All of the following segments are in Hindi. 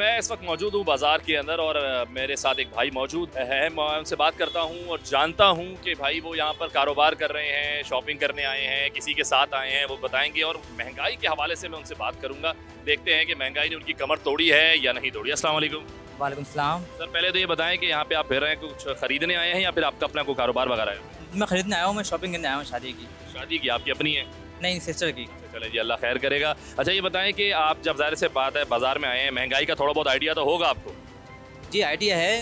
मैं इस वक्त मौजूद हूँ बाज़ार के अंदर और मेरे साथ एक भाई मौजूद है। मैं उनसे बात करता हूँ और जानता हूँ कि भाई वो यहाँ पर कारोबार कर रहे हैं, शॉपिंग करने आए हैं, किसी के साथ आए हैं, वो बताएंगे और महंगाई के हवाले से मैं उनसे बात करूँगा। देखते हैं कि महंगाई ने उनकी कमर तोड़ी है या नहीं तोड़ी। अस्सलाम वालेकुम। वालेकुम सलाम। सर पहले तो ये बताएं कि यहाँ पे आप फिर रहे हैं, कुछ खरीदने आए हैं या फिर आपका अपना कोई कारोबार वगैरह है? मैं खरीदने आया हूँ, मैं शॉपिंग करने आया हूँ शादी की। शादी की आपकी अपनी है? नहीं, सिस्टर की। चले जी, अल्लाह खैर करेगा। अच्छा ये बताएं कि आप जब ज़ाहिर से बात है बाज़ार में आए हैं, महंगाई का थोड़ा बहुत आइडिया तो होगा आपको? जी आइडिया है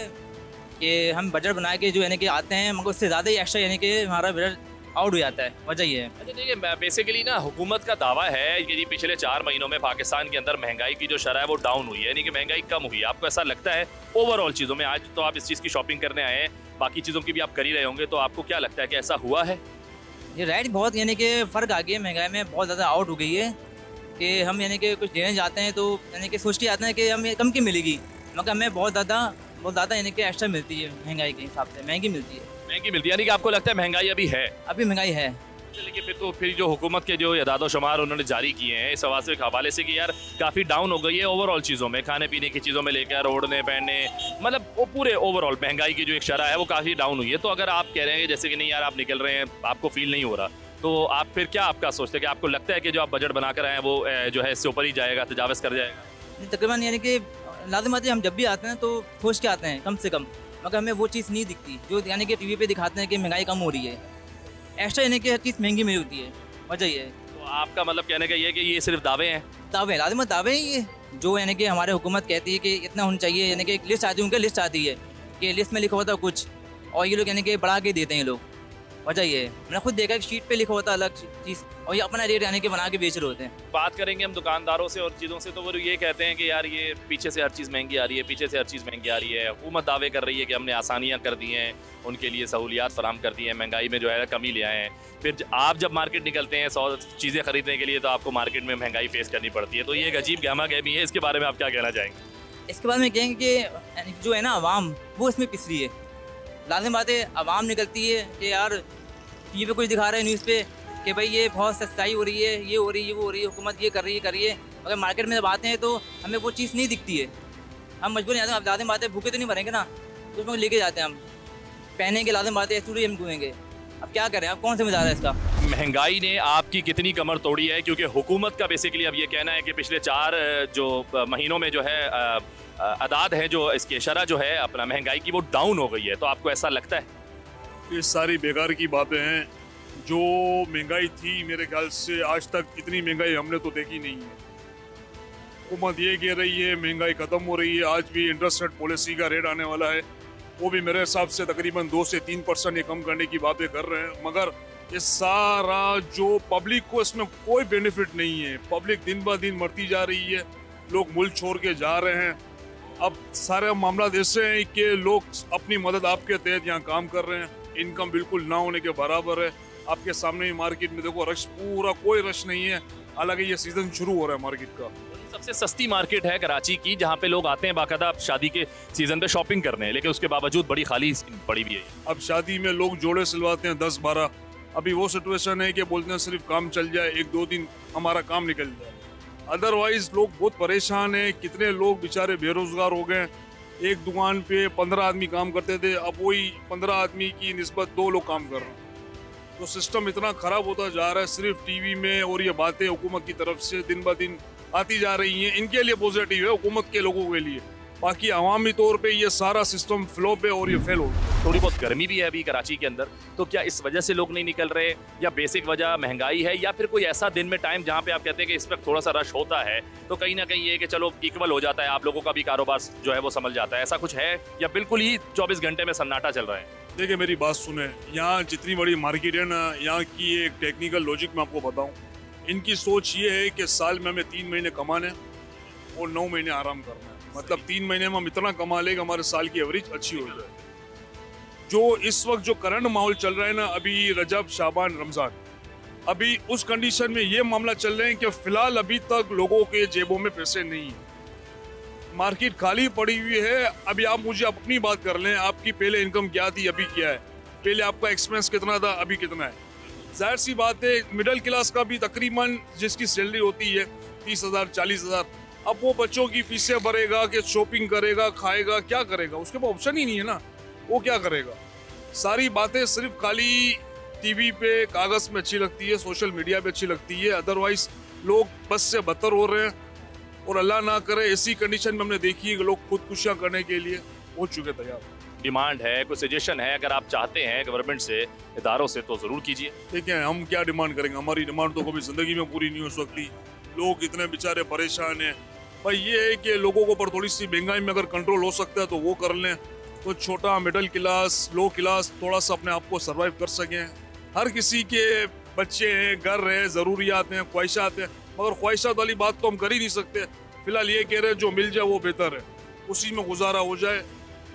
कि हम बजट बना के जो यानी कि आते हैं, मगर उससे ज़्यादा ही एक्स्ट्रा यानी कि हमारा बजट आउट हो जाता है। वजह ये है। अच्छा देखिए, बेसिकली ना हुकूमत का दावा है कि पिछले 4 महीनों में पाकिस्तान के अंदर महंगाई की जो शरह है वो डाउन हुई है, यानी कि महंगाई कम हुई है। आपको ऐसा लगता है ओवरऑल चीज़ों में? आज तो आप इस चीज़ की शॉपिंग करने आए हैं, बाकी चीज़ों की भी आप कर ही रहे होंगे, तो आपको क्या लगता है कि ऐसा हुआ है? ये राइट बहुत यानी कि फ़र्क आ गया है, महंगाई में बहुत ज़्यादा आउट हो गई है कि हम यानी कि कुछ लेने जाते हैं तो यानी कि सोच के आते हैं कि हमें कम की मिलेगी, मगर हमें बहुत ज़्यादा यानी कि एक्स्ट्रा मिलती है। महंगाई के हिसाब से महंगी मिलती है। महंगी मिलती है, यानी कि आपको लगता है महंगाई अभी है? अभी महंगाई है। लेकिन फिर जो हुकूमत के जो इदाद शुमार उन्होंने जारी किए हैं इस हवाले से कि यार काफ़ी डाउन हो गई है ओवरऑल चीज़ों में, खाने पीने की चीज़ों में लेकर ओढ़ने पहनने, मतलब वो पूरे ओवरऑल महंगाई की जो एक शरह है वो काफ़ी डाउन हुई है। तो अगर आप कह रहे हैं कि जैसे कि नहीं यार आप निकल रहे हैं, आपको फील नहीं हो रहा, तो आप फिर क्या आपका सोचते हैं कि आपको लगता है कि जो आप बजट बना कर आए हैं वो जो है इससे ऊपर ही जाएगा, तजावज़ कर जाएगा? तकरीबन यानी कि लाजिम बात है, हम जब भी आते हैं तो सोच के आते हैं कम से कम, मगर हमें वो चीज़ नहीं दिखती जो यानी कि टीवी पे दिखाते हैं कि महंगाई कम हो रही है। एक्स्ट्रा यानी कि हर चीज़ महंगी मिल होती है। वजह ये है। तो आपका मतलब कहने का ये है कि ये सिर्फ दावे हैं? दावे, लाजिम दावे ही ये जो यानी कि हमारे हुकूमत कहती है कि इतना होना चाहिए, यानी कि एक लिस्ट आती है, उनकी लिस्ट आती है कि लिस्ट में लिखा होता है कुछ और ये लोग यानी कि बढ़ा के देते हैं लोग। वजह ये है, मैंने खुद देखा कि शीट पे लिखा होता है अलग चीज़ और ये अपना रेट यानी कि बना के बेच रहे होते हैं। बात करेंगे हम दुकानदारों से और चीज़ों से, तो वो ये कहते हैं कि यार ये पीछे से हर चीज़ महंगी आ रही है, पीछे से हर चीज़ महंगी आ रही है। हुकूमत दावे कर रही है कि हमने आसानियाँ कर दी हैं, उनके लिए सहूलियात फराम कर दी हैं, महंगाई में जो है कमी ले आए हैं। फिर आप जब मार्केट निकलते हैं 100 चीज़ें खरीदने के लिए तो आपको मार्केट में महंगाई फेस करनी पड़ती है। तो ये एक अजीब गहमा गहमी है, इसके बारे में आप क्या कहना चाहेंगे? इसके बाद में कहेंगे कि जो है ना आवाम वो इसमें पिस रही है। लाजिम बात है, आवाम निकलती है कि यार टीवी पे कुछ दिखा रहे हैं न्यूज़ पे कि भाई ये बहुत सस्ताई हो रही है, ये हो रही है, वो हो रही है, हुकूमत ये कर रही है। अगर मार्केट में जब आते हैं तो हमें वो चीज़ नहीं दिखती है। हम मजबूर नहीं आते, अब लाजिम बात है भूखे तो नहीं मरेंगे ना, तो उसमें लेके जाते हैं हम, पहनेंगे, लाजिम बात है स्टूडियो हम धोएंगे। अब क्या करें, अब कौन सा मजा है इसका? महंगाई ने आपकी कितनी कमर तोड़ी है? क्योंकि हुकूमत का बेसिकली अब ये कहना है कि पिछले 4 जो महीनों में जो है अदाद है, जो इसकी शरह जो है अपना महंगाई की वो डाउन हो गई है। तो आपको ऐसा लगता है? ये सारी बेकार की बातें हैं। जो महंगाई थी मेरे ख्याल से आज तक इतनी महंगाई हमने तो देखी नहीं है। हुकूमत ये कह रही है महंगाई ख़त्म हो रही है, आज भी इंटरेस्ट रेट पॉलिसी का रेट आने वाला है, वो भी मेरे हिसाब से तकरीबन 2 से 3% ये कम करने की बातें कर रहे हैं। मगर ये सारा जो पब्लिक को इसमें कोई बेनिफिट नहीं है। पब्लिक दिन ब दिन मरती जा रही है, लोग मुल्क छोड़ के जा रहे हैं। अब सारे मामला ऐसे हैं कि लोग अपनी मदद आपके तहत यहाँ काम कर रहे हैं, इनकम बिल्कुल ना होने के बराबर है। आपके सामने ही मार्केट में देखो, रश पूरा कोई रश नहीं है, हालांकि ये सीजन शुरू हो रहा है मार्केट का। सबसे सस्ती मार्केट है कराची की, जहाँ पे लोग आते हैं बाकायदा शादी के सीजन पे शॉपिंग करने, लेकिन उसके बावजूद बड़ी खाली पड़ी भी है। अब शादी में लोग जोड़े सिलवाते हैं 10-12। अभी वो सिचुएशन है कि बोलते हैं सिर्फ काम चल जाए, 1-2 दिन हमारा काम निकल जाए, अदरवाइज लोग बहुत परेशान हैं। कितने लोग बेचारे बेरोजगार हो गए। एक दुकान पे 15 आदमी काम करते थे, अब वही 15 आदमी की निस्बत 2 लोग काम कर रहे हैं। तो सिस्टम इतना ख़राब होता जा रहा है सिर्फ टीवी में, और ये बातें हुकूमत की तरफ से दिन ब दिन आती जा रही हैं। इनके लिए पॉजिटिव है, हुकूमत के लोगों के लिए, बाकी अवामी तौर पे ये सारा सिस्टम फ्लॉप है और ये फेल हो गया। थोड़ी बहुत गर्मी भी है अभी कराची के अंदर, तो क्या इस वजह से लोग नहीं निकल रहे, या बेसिक वजह महंगाई है, या फिर कोई ऐसा दिन में टाइम जहाँ पे आप कहते हैं कि इस वक्त थोड़ा सा रश होता है तो कहीं ना कहीं ये कि चलो इक्वल हो जाता है, आप लोगों का भी कारोबार जो है वो संभल जाता है, ऐसा कुछ है, या बिल्कुल ही 24 घंटे में सन्नाटा चल रहा है? देखिए मेरी बात सुने, यहाँ जितनी बड़ी मार्केट है ना, यहाँ की एक टेक्निकल लॉजिक मैं आपको बताऊँ। इनकी सोच ये है कि साल में हमें 3 महीने कमाने और 9 महीने आराम करना है। मतलब 3 महीने में हम इतना कमा ले कि हमारे साल की एवरेज अच्छी हो जाए। जो इस वक्त जो करंट माहौल चल रहा है ना, अभी रजब, शाबान, रमज़ान, अभी उस कंडीशन में ये मामला चल रहे हैं कि फ़िलहाल अभी तक लोगों के जेबों में पैसे नहीं है, मार्केट खाली पड़ी हुई है। अभी आप मुझे अपनी बात कर लें, आपकी पहले इनकम क्या थी, अभी क्या है, पहले आपका एक्सपेंस कितना था, अभी कितना है। जाहिर सी बात है मिडिल क्लास का भी तकरीबन जिसकी सैलरी होती है 30,000 40,000, अब वो बच्चों की फीसें भरेगा कि शॉपिंग करेगा, खाएगा, क्या करेगा? उसके पास ऑप्शन ही नहीं है ना, वो क्या करेगा? सारी बातें सिर्फ खाली टीवी पे कागज में अच्छी लगती है, सोशल मीडिया पे अच्छी लगती है, अदरवाइज लोग बस से बदतर हो रहे हैं। और अल्लाह ना करे ऐसी कंडीशन में हमने देखी है कि लोग खुदकुशियां करने के लिए हो चुके तैयार। डिमांड है, कोई सजेशन है अगर आप चाहते हैं गवर्नमेंट से, इदारों से, तो जरूर कीजिए। देखिए हम क्या डिमांड करेंगे, हमारी डिमांड तो कभी जिंदगी में पूरी नहीं हो सकती। लोग इतने बेचारे परेशान हैं। भाई ये है कि लोगों को पर थोड़ी सी महंगाई में अगर कंट्रोल हो सकता है तो वो कर लें, तो छोटा मिडिल क्लास, लो क्लास थोड़ा सा अपने आप को सर्वाइव कर सकें। हर किसी के बच्चे हैं, घर है, ज़रूरियात हैं, ख्वाहिशात हैं, मगर ख्वाहिशात वाली बात तो हम कर ही नहीं सकते। फिलहाल ये कह रहे हैं जो मिल जाए वो बेहतर है, उसी में गुजारा हो जाए।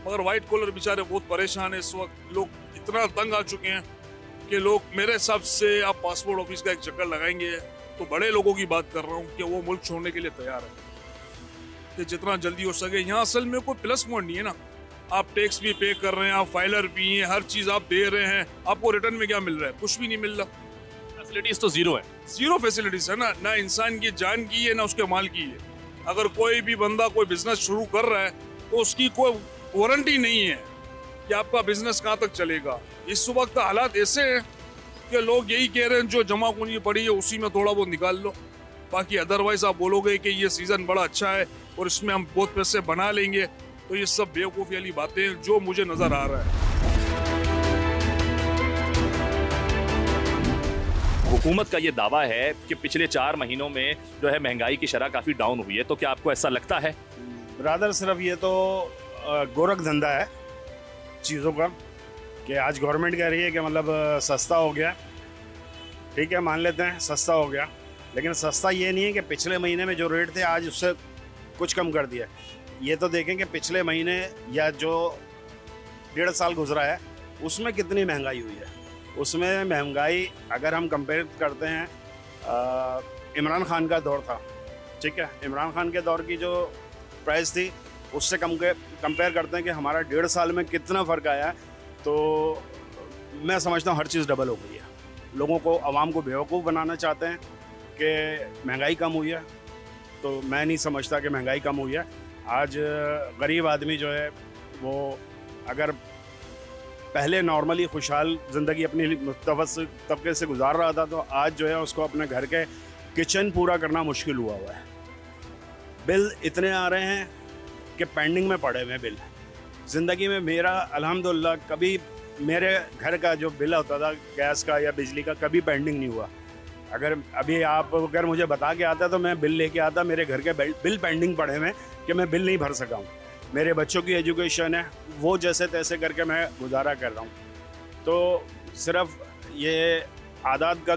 मगर वाइट कॉलर बेचारे बहुत परेशान है इस वक्त। लोग इतना तंग आ चुके हैं कि लोग, मेरे हिसाब से आप पासपोर्ट ऑफिस का एक चक्कर लगाएंगे तो बड़े लोगों की बात कर रहा हूँ कि वो मुल्क छोड़ने के लिए तैयार है कि जितना जल्दी हो सके। यहाँ असल में कोई प्लस पॉइंट नहीं है ना, आप टैक्स भी पे कर रहे हैं, आप फाइलर भी हैं, हर चीज़ आप दे रहे हैं, आपको रिटर्न में क्या मिल रहा है? कुछ भी नहीं मिल रहा। फैसिलिटीज तो जीरो है, जीरो फैसिलिटीज है ना इंसान की जान की है ना उसके माल की है। अगर कोई भी बंदा कोई बिजनेस शुरू कर रहा है तो उसकी कोई वारंटी नहीं है कि आपका बिजनेस कहाँ तक चलेगा। इस वक्त हालात ऐसे हैं कि लोग यही कह रहे हैं जो जमा पूंजी पड़ी है उसी में थोड़ा बहुत निकाल लो, बाकी अदरवाइज आप बोलोगे कि ये सीजन बड़ा अच्छा है और इसमें हम बहुत पैसे बना लेंगे, तो ये सब बेवकूफ़ी वाली बातें हैं जो मुझे नजर आ रहा है। हुकूमत का ये दावा है कि पिछले 4 महीनों में जो है महंगाई की शरह काफी डाउन हुई है, तो क्या आपको ऐसा लगता है? ब्रदर सिर्फ ये तो गोरख धंधा है चीज़ों का कि आज गवर्नमेंट कह रही है कि मतलब सस्ता हो गया, ठीक है मान लेते हैं सस्ता हो गया, लेकिन सस्ता ये नहीं है कि पिछले महीने में जो रेट थे आज उससे कुछ कम कर दिया। ये तो देखें कि पिछले महीने या जो 1.5 साल गुजरा है उसमें कितनी महंगाई हुई है। उसमें महंगाई अगर हम कंपेयर करते हैं, इमरान खान का दौर था, ठीक है, इमरान खान के दौर की जो प्राइस थी उससे कंपेयर करते हैं कि हमारा 1.5 साल में कितना फ़र्क आया है, तो मैं समझता हूँ हर चीज़ डबल हो गई है। लोगों को, आवाम को बेवकूफ़ बनाना चाहते हैं कि महंगाई कम हुई है, तो मैं नहीं समझता कि महंगाई कम हुई है। आज गरीब आदमी जो है वो अगर पहले नॉर्मली खुशहाल ज़िंदगी अपनी मुतवस्सित तबके से गुजार रहा था, तो आज जो है उसको अपने घर के किचन पूरा करना मुश्किल हुआ है। बिल इतने आ रहे हैं कि पेंडिंग में पड़े हुए हैं बिल। ज़िंदगी में मेरा अल्हम्दुलिल्लाह कभी मेरे घर का जो बिल होता था गैस का या बिजली का कभी पेंडिंग नहीं हुआ। अगर अभी आप अगर मुझे बता के आता तो मैं बिल लेके आता, मेरे घर के बिल पेंडिंग पड़े हुए कि मैं बिल नहीं भर सका हूँ। मेरे बच्चों की एजुकेशन है वो जैसे तैसे करके मैं गुजारा कर रहा हूँ। तो सिर्फ ये आदत का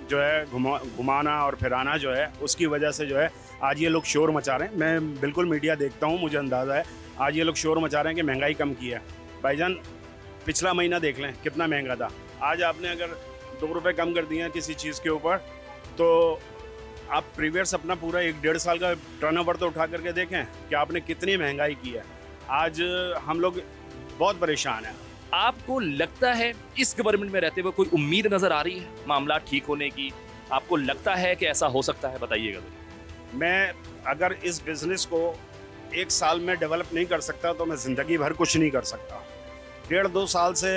जो है घुमाना और फिराना जो है उसकी वजह से जो है आज ये लोग शोर मचा रहे हैं। मैं बिल्कुल मीडिया देखता हूँ, मुझे अंदाज़ा है आज ये लोग शोर मचा रहे हैं कि महंगाई कम की है। भाईजान पिछला महीना देख लें कितना महंगा था, आज आपने अगर 2 रुपये कम कर दिए हैं किसी चीज़ के ऊपर, तो आप प्रीवियस अपना पूरा 1-1.5 साल का टर्नओवर तो उठा करके देखें कि आपने कितनी महंगाई की है। आज हम लोग बहुत परेशान हैं। आपको लगता है इस गवर्नमेंट में रहते हुए कोई उम्मीद नजर आ रही है मामला ठीक होने की? आपको लगता है कि ऐसा हो सकता है? बताइएगा। मैं अगर इस बिज़नेस को 1 साल में डेवलप नहीं कर सकता तो मैं ज़िंदगी भर कुछ नहीं कर सकता। 1.5-2 साल से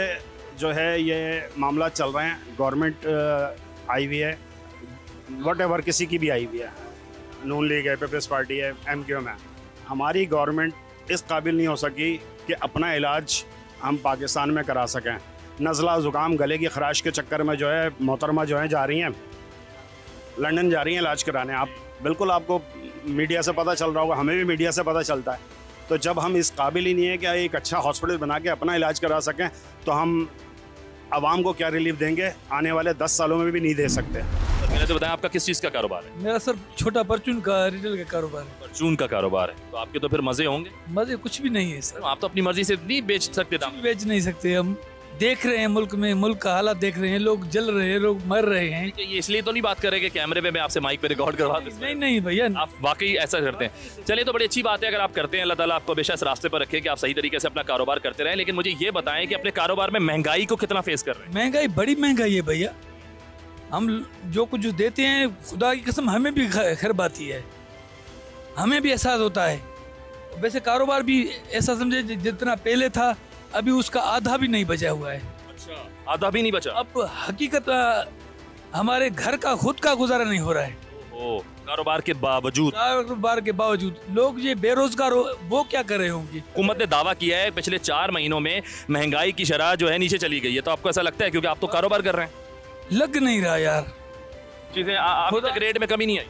जो है ये मामला चल रहे हैं। गवर्नमेंट आई हुई है, वॉटेवर किसी की भी आई हुई है, नून लीग है, पीपल्स पार्टी है, MQM है। हमारी गवर्नमेंट इस काबिल नहीं हो सकी कि अपना इलाज हम पाकिस्तान में करा सकें। नज़ला ज़ुकाम गले की खराश के चक्कर में जो है मोहतरमा जो है जा रही हैं लंदन, जा रही हैं इलाज कराने। आप बिल्कुल, आपको मीडिया से पता चल रहा होगा, हमें भी मीडिया से पता चलता है। तो जब हम इस काबिल ही नहीं है कि एक अच्छा हॉस्पिटल बना के अपना इलाज करा सकें, तो हम आवाम को क्या रिलीफ देंगे? आने वाले 10 सालों में भी नहीं दे सकते। मैंने तो बताया, आपका किस चीज़ का कारोबार है? मेरा सर छोटा परचून का रिटेल का कारोबार है। परचून का कारोबार है, तो आपके तो फिर मजे होंगे। मजे कुछ भी नहीं है सर, आप तो अपनी मर्जी से नहीं बेच सकते दाम। बेच नहीं सकते। हम देख रहे हैं मुल्क में, मुल्क का हालात देख रहे हैं, लोग जल रहे हैं, लोग मर रहे हैं। ये इसलिए तो नहीं बात कर रहे कि कैमरे पे मैं आपसे माइक पे रिकॉर्ड करवा दूं। नहीं नहीं भैया, आप वाकई ऐसा करते हैं। चलिए, तो बड़ी अच्छी बात है अगर आप करते हैं। अल्लाह ताला आपको हमेशा इस रास्ते पर रखे कि आप सही तरीके से अपना कारोबार करते रहें। लेकिन मुझे ये बताएं कि अपने कारोबार में महंगाई को कितना फेस कर रहे हैं? महंगाई बड़ी महंगाई है भैया। हम जो कुछ देते हैं खुदा की कसम हमें भी खैर बाती है। हमें भी एहसास होता है। वैसे कारोबार भी ऐसा समझे जितना पहले था अभी उसका आधा भी नहीं बचा हुआ है। अच्छा, आधा भी नहीं बचा। अब हकीकत हमारे घर का खुद का गुजारा नहीं हो रहा है। ओ, कारोबार के बावजूद लोग ये बेरोजगार वो क्या कर रहे होंगे। हुकूमत ने दावा किया है पिछले 4 महीनों में महंगाई की शरह जो है नीचे चली गई है, तो आपको ऐसा लगता है क्योंकि आप तो कारोबार कर रहे हैं? लग नहीं रहा यार, चीजें अभी तक रेट में कमी नहीं आई,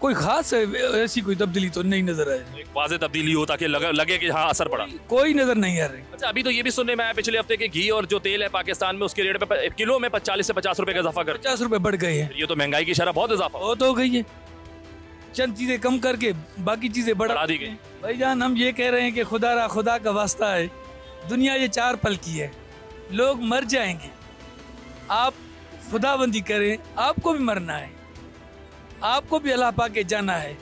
कोई खास ऐसी कोई तब्दीली तो नहीं नजर आई। एक वाज़ेह तब्दीली हो ताकि लगे कि हाँ असर पड़ा। कोई नजर नहीं आ रही। अच्छा, अभी तो ये भी सुनने में आया पिछले हफ्ते के घी और जो तेल है पाकिस्तान में उसके रेट पे किलो में 40 से 50 रुपए का इजाफा कर 50 रुपए बढ़ गए हैं। ये तो महंगाई की शरह बहुत इजाफा बहुत हो गई है, चंद चीजें कम करके बाकी चीजें बढ़ा दी गई। भाईजान हम ये कह रहे हैं कि खुदा का वास्ता है, दुनिया ये 4 पल की है, लोग मर जाएंगे, आप खुदाबंदी करें, आपको भी मरना है, आपको भी अल्लाह पाके जाना है।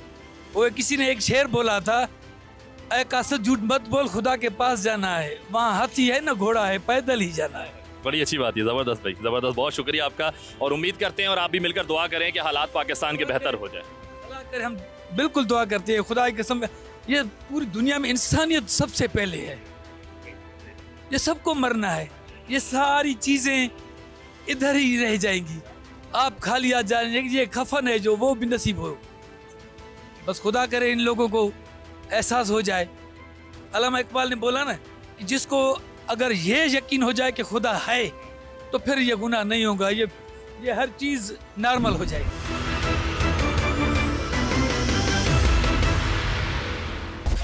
वो किसी ने एक शेर बोला था, ऐ कासद झूठ मत बोल, खुदा के पास जाना है, वहाँ हाथी है ना घोड़ा है, पैदल ही जाना है। बड़ी अच्छी बात है, ज़बरदस्त भाई, ज़बरदस्त, बहुत शुक्रिया आपका। और उम्मीद करते हैं और आप भी मिलकर दुआ करें कि हालात पाकिस्तान के बेहतर हो जाए। हम बिल्कुल दुआ करते हैं, खुदा की कसम, ये पूरी दुनिया में इंसानियत सबसे पहले है, ये सबको मरना है, ये सारी चीजें इधर ही रह जाएंगी, आप खाली आ जाएंगे, ये कफन है जो वो भी नसीब हो। बस खुदा करे इन लोगों को एहसास हो जाए। अल्लामा इकबाल ने बोला ना कि जिसको अगर ये यकीन हो जाए कि खुदा है तो फिर ये गुनाह नहीं होगा, ये हर चीज नॉर्मल हो जाएगी।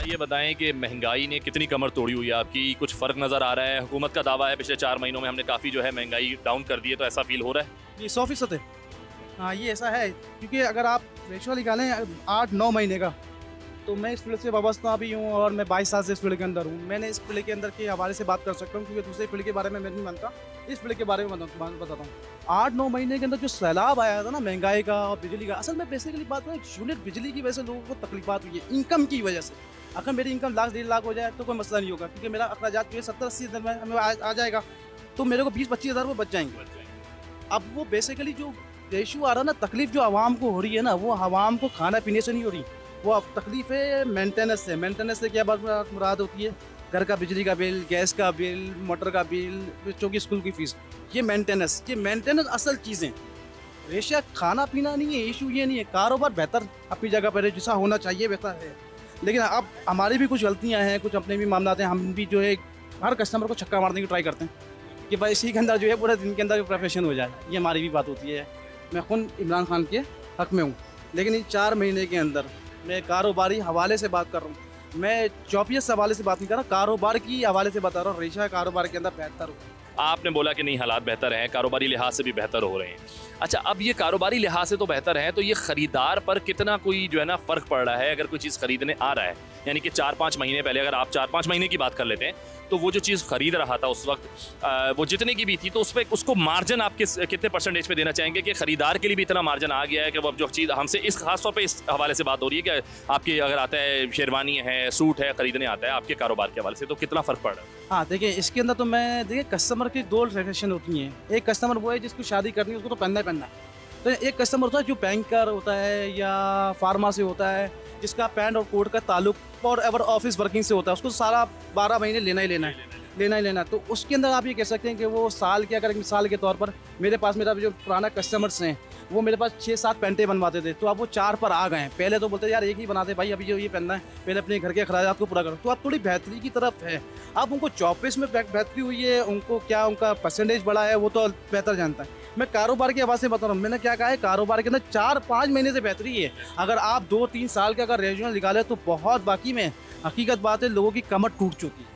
ये बताएं कि महंगाई ने कितनी कमर तोड़ी हुई है आपकी, कुछ फ़र्क नज़र आ रहा है? हुकूमत का दावा है पिछले 4 महीनों में हमने काफ़ी जो है महंगाई डाउन कर दी है, तो ऐसा फील हो रहा है? जी 100% है। हाँ ये ऐसा है, क्योंकि अगर आप रेशो निकालें 8-9 महीने का, तो मैं इस फील्ड से वाबस्ता भी हूँ और मैं 22 साल से इस फील्ड के अंदर हूँ। मैंने इस फील्ड के अंदर के हवाले से बात कर सकता हूँ, क्योंकि दूसरे फील्ड के बारे में मैं नहीं मानता, इस फील्ड के बारे में बताता हूँ। 8-9 महीने के अंदर जो सैलाब आया था ना महंगाई का और बिजली का, असल में बेसिकली बात है यूनिट बिजली की वजह से लोगों को तकलीफात हुई है, इनकम की वजह से। अगर मेरी इनकम 1,00,000-1.5 लाख हो जाए तो कोई मसला नहीं होगा, क्योंकि मेरा अखराजात जो है 70-80 हज़ार में आ जाएगा, तो मेरे को 20-25 हज़ार रुपये बच जाएंगे। अब वो बेसिकली जो रेशो आ रहा ना, तकलीफ जो आवाम को हो रही है ना, वो आवाम को खाना पीने से नहीं हो रही, वो अब तकलीफ है मेंटेनेंस से। मेंटेनेंस से क्या बात मुराद होती है? घर का बिजली का बिल, गैस का बिल, मोटर का बिल, बच्चों की स्कूल की फीस, ये मेंटेनेंस असल चीज़ें। रेशा खाना पीना नहीं है, इशू ये नहीं है। कारोबार बेहतर अपनी जगह पर है, जैसा होना चाहिए बेहतर है, लेकिन अब हमारी भी कुछ गलतियां हैं, कुछ अपने भी मामला हैं। हम भी जो है हर कस्टमर को छक्का मारने की ट्राई करते हैं कि भाई इसी के अंदर जो है पूरे दिन के अंदर प्रोफेशन हो जाए, ये हमारी भी बात होती है। मैं खुद इमरान खान के हक में हूँ, लेकिन इन 4 महीने के अंदर मैं कारोबारी हवाले से बात कर रहा हूँ, मैं जॉबियत हवाले से बात नहीं कर रहा, कारोबार की हवाले से बता रहा हूँ। रेशा कारोबार के अंदर बेहतर हो। आपने बोला कि नहीं हालात बेहतर हैं, कारोबारी लिहाज से भी बेहतर हो रहे हैं। अच्छा, अब ये कारोबारी लिहाज से तो बेहतर है, तो ये ख़रीदार पर कितना कोई जो है ना फ़र्क पड़ रहा है? अगर कोई चीज़ ख़रीदने आ रहा है, यानी कि 4-5 महीने पहले अगर आप 4-5 महीने की बात कर लेते हैं, तो वो जो चीज़ ख़रीद रहा था उस वक्त वो जितने की भी थी, तो उस पर उसको मार्जिन आप कितने परसेंटेज पे देना चाहेंगे कि ख़रीदार के लिए भी इतना मार्जिन आ गया है कि वो अब जो चीज़ हमसे इस खास तौर पे इस हवाले से बात हो रही है कि आपके अगर आता है शेरवानी है, सूट है, ख़रीदने आता है आपके कारोबार के हवाले से, तो कितना फ़र्क पड़ रहा है? हाँ देखिए, इसके अंदर तो मैं देखिए कस्टमर की 2 सेक्शन होती हैं। एक कस्टमर वो है जिसको शादी करनी है, उसको तो पहनना ही पहनना है। तो एक कस्टमर होता है जो बैंकर होता है या फार्मासी होता है, जिसका पैंट और कोट का ताल्लुक और एवर ऑफिस वर्किंग से होता है, उसको सारा 12 महीने लेना ही लेना। तो उसके अंदर आप ये कह सकते हैं कि वो साल के, अगर मिसाल के तौर पर मेरा जो पुराना कस्टमर्स हैं वो मेरे पास 6-7 पैंटें बनवाते थे, तो अब वो 4 पर आ गए हैं। पहले तो बोलते यार एक ही बनाते भाई, अभी जो ये पहनना है, पहले अपने घर के अखराजात को पूरा करो। तो अब थोड़ी बेहतरी की तरफ है। अब उनको चौबीस में बेहतरी हुई है, उनको क्या उनका परसेंटेज बढ़ा है वो तो बेहतर जानता है। मैं कारोबार की आवाज़ से बता रहा हूँ, मैंने क्या कहा है, कारोबार के अंदर 4-5 महीने से बेहतरी है। अगर आप 2-3 साल का अगर रेज्यूमे निकाले तो बहुत, बाकी में हकीकत बात है लोगों की कमर टूट चुकी है।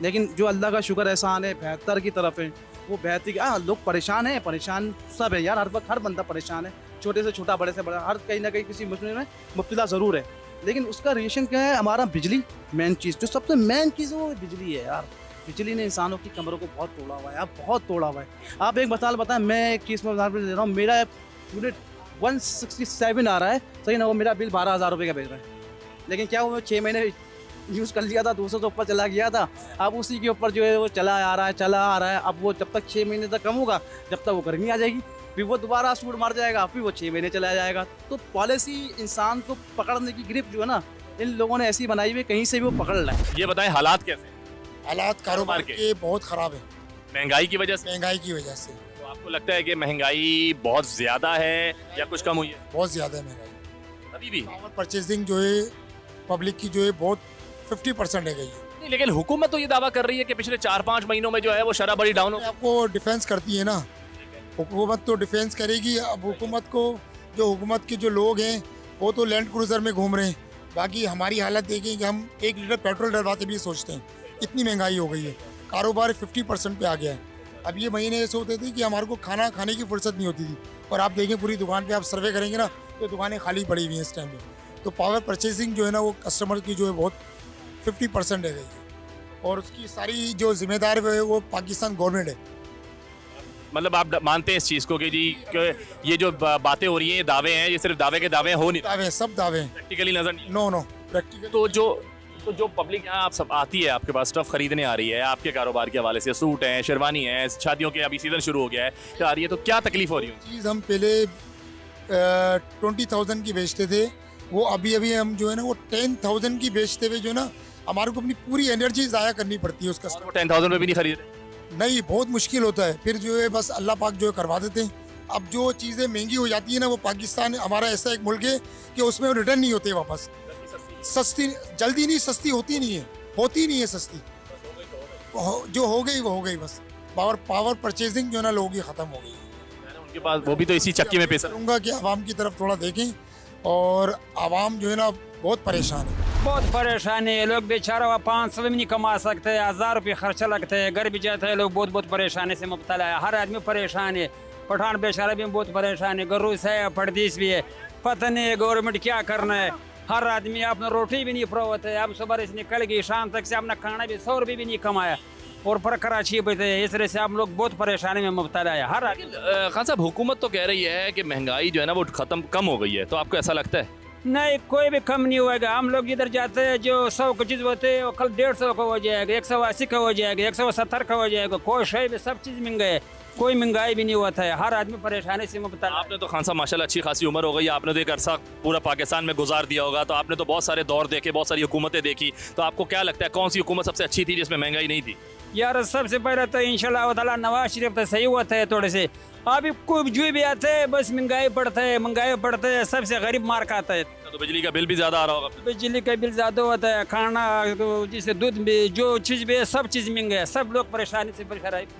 लेकिन जो अल्लाह का शुक्र एहसान है, बेहतर की तरफ है, वो बेहतरी। लोग परेशान हैं, परेशान सब है यार, हर वक्त हर बंदा परेशान है, छोटे से छोटा, बड़े से बड़ा, हर कहीं ना कहीं किसी मुश्किल में मुब्तला ज़रूर है। लेकिन उसका रिएक्शन क्या है? हमारा बिजली मेन चीज़, जो सबसे मेन चीज़ है वो बिजली है यार। बिजली ने इंसानों की कमरों को बहुत तोड़ा हुआ है यार, बहुत तोड़ा हुआ है। आप एक मिसाल बताएं, मैं एक चीज़ में उदाहरण दे रहा हूँ, मेरा यूनिट 167 आ रहा है, सही ना, वो मेरा बिल 12,000 रुपये का भेज रहा है। लेकिन क्या वो 6 महीने यूज़ कर लिया था, 200 से ऊपर चला गया था, अब उसी के ऊपर जो है वो चला आ रहा है। अब वो जब तक 6 महीने तक कम होगा, जब तक वो गर्मी आ जाएगी, फिर वो दोबारा सूट मार जाएगा, फिर वो 6 महीने चला जाएगा। तो पॉलिसी इंसान को पकड़ने की ग्रिप जो है ना, इन लोगों ने ऐसी बनाई हुई कहीं से भी वो पकड़ लें। ये बताएं हालात कैसे हैं? हालात कारोबार के? के बहुत ख़राब है, महंगाई की वजह से? महंगाई की वजह से तो आपको लगता है कि महंगाई बहुत ज्यादा है या कुछ कम हुई है? बहुत ज़्यादा है महंगाई। अभी भी पावर परचेजिंग जो है पब्लिक की जो है बहुत 50% है गई है। नहीं, लेकिन हुकूमत तो ये दावा कर रही है कि पिछले 4-5 महीनों में जो है वो शरह बड़ी डाउन हो। आपको डिफेंस करती है ना, हुकूमत तो डिफेंस करेगी। अब हुकूमत को जो हुकूमत के जो लोग हैं वो तो लैंड क्रूज़र में घूम रहे हैं, बाकी हमारी हालत देखें कि हम 1 लीटर पेट्रोल डलवाते भी सोचते हैं, इतनी महंगाई हो गई है। कारोबार 50% पे आ गया है। अब ये महीने ऐसे होते थे कि हमारे को खाना खाने की फुर्सत नहीं होती थी, और आप देखें पूरी दुकान पे आप सर्वे करेंगे ना तो दुकानें खाली पड़ी हुई हैं इस टाइम में। तो पावर परचेजिंग जो है ना वो कस्टमर की जो है बहुत 50% है गई है, और उसकी सारी जो जिम्मेदार है वो पाकिस्तान गवर्नमेंट है। मतलब आप मानते हैं इस चीज़ को कि जी कि ये जो बातें हो रही हैं, ये दावे हैं, ये सिर्फ दावे के दावे हो नहीं, दावे सब दावे हैं, प्रैक्टिकली नजर नहीं। No practical. तो जो पब्लिक यहाँ आप सब आती है, आपके पास स्टफ खरीदने आ रही है, आपके कारोबार के हवाले से सूट हैं, शेरवानी है, शादियों के अभी सीजन शुरू हो गया है, तो आ रही है, तो क्या तकलीफ हो रही है? चीज़ हम पहले 20,000 की बेचते थे, वो अभी हम जो है ना वो 10,000 की बेचते हुए जो है ना हमारे को अपनी पूरी एनर्जी ज़ाया करनी पड़ती है उसका। 10,000 में भी नहीं खरीदे? नहीं, बहुत मुश्किल होता है, फिर जो है बस अल्लाह पाक जो है करवा देते हैं। अब जो चीज़ें महंगी हो जाती है ना, वो पाकिस्तान हमारा ऐसा एक मुल्क है कि उसमें रिटर्न नहीं होते वापस। सस्ती जल्दी नहीं, सस्ती होती नहीं है, होती नहीं है सस्ती, जो हो गई वो हो गई बस। पावर परचेजिंग जो है ना लोगों की ख़त्म हो गई है। उनके पास वो भी तो इसी चक्की में पैसा। करूँगा कि आवाम की तरफ थोड़ा देखें, और आवाम जो है ना बहुत परेशान है। बहुत परेशान है ये लोग, बेचारा 500 भी नहीं कमा सकते, 1000 रुपये खर्चा लगता है, घर भी जाता है, लोग बहुत परेशानी से मुब्तला है। हर आदमी परेशान है, पठान बेचारा भी बहुत परेशान है, गरूस है, परदेश भी है, पता नहीं है गवर्नमेंट क्या करना है। हर आदमी अपना रोटी भी नहीं फरोखत है, अब सुबह से निकल गई, शाम तक से अपना खाना भी 100 रुपये भी नहीं कमाया, और पर कराची बैठे हैं। इस तरह से आप लोग बहुत परेशानी में मुब्तला है हर आदमी। खान साहब, हुकूमत तो कह रही है कि महंगाई जो है ना वो कम हो गई है, तो आपको ऐसा लगता है? नहीं, कोई भी कम नहीं होएगा। हम लोग इधर जाते हैं, जो 100 की चीज़ होते हैं वो कल 150 का हो जाएगा, 180 का हो जाएगा, 170 का हो जाएगा, कोई शय भी सब चीज़ महंगा है, कोई महंगाई भी नहीं होता है, हर आदमी परेशानी से मुब्तला। आपने तो खान साहब माशाल्लाह अच्छी खासी उम्र हो गई, आपने तो एक अरसा पूरा पाकिस्तान में गुजार दिया होगा, तो आपने तो बहुत सारे दौर देखे, बहुत सारी हुकूमतें देखी, तो आपको क्या लगता है कौन सी हुकूमत सबसे अच्छी थी जिसमें महंगाई नहीं थी? यार सबसे पहले तो इंशाल्लाह ताला नवाज शरीफ तो सही होता है थोड़े से, अभी कोई जो भी आते हैं बस महंगाई बढ़ता है, सबसे गरीब मार खाता है। तो बिजली का बिल भी ज़्यादा आ रहा होगा? बिजली का बिल ज़्यादा होता है, खाना जैसे दूध भी, जो चीज़ भी है सब चीज़ महंगा है, सब लोग परेशानी से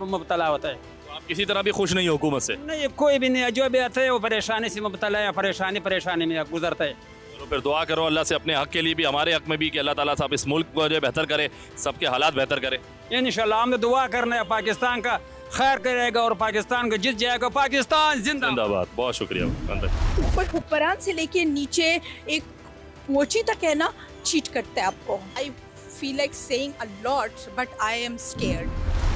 मुब्तला होता है। तो आप किसी तरह भी खुश नहीं हो हुकूमत से? नहीं, कोई भी नहीं, जो भी आता है वो परेशानी से मुब्तला है, परेशानी में गुजरता है। तो फिर दुआ करो अल्लाह से अपने हक के लिए भी, हमारे हक में भी, कि अल्लाह ताला साहब इस मुल्क को जो बेहतर करे, सबके हालात बेहतर करे। इंशाल्लाह हमने दुआ करना है, पाकिस्तान का खैर करेगा और पाकिस्तान का जीत जाएगा। पाकिस्तान जिंदाबाद। बहुत शुक्रिया। ऊपर हुक्मरान से लेके नीचे एक मोची तक है ना, चीट करता है आपको। I feel like saying a lot but I am scared.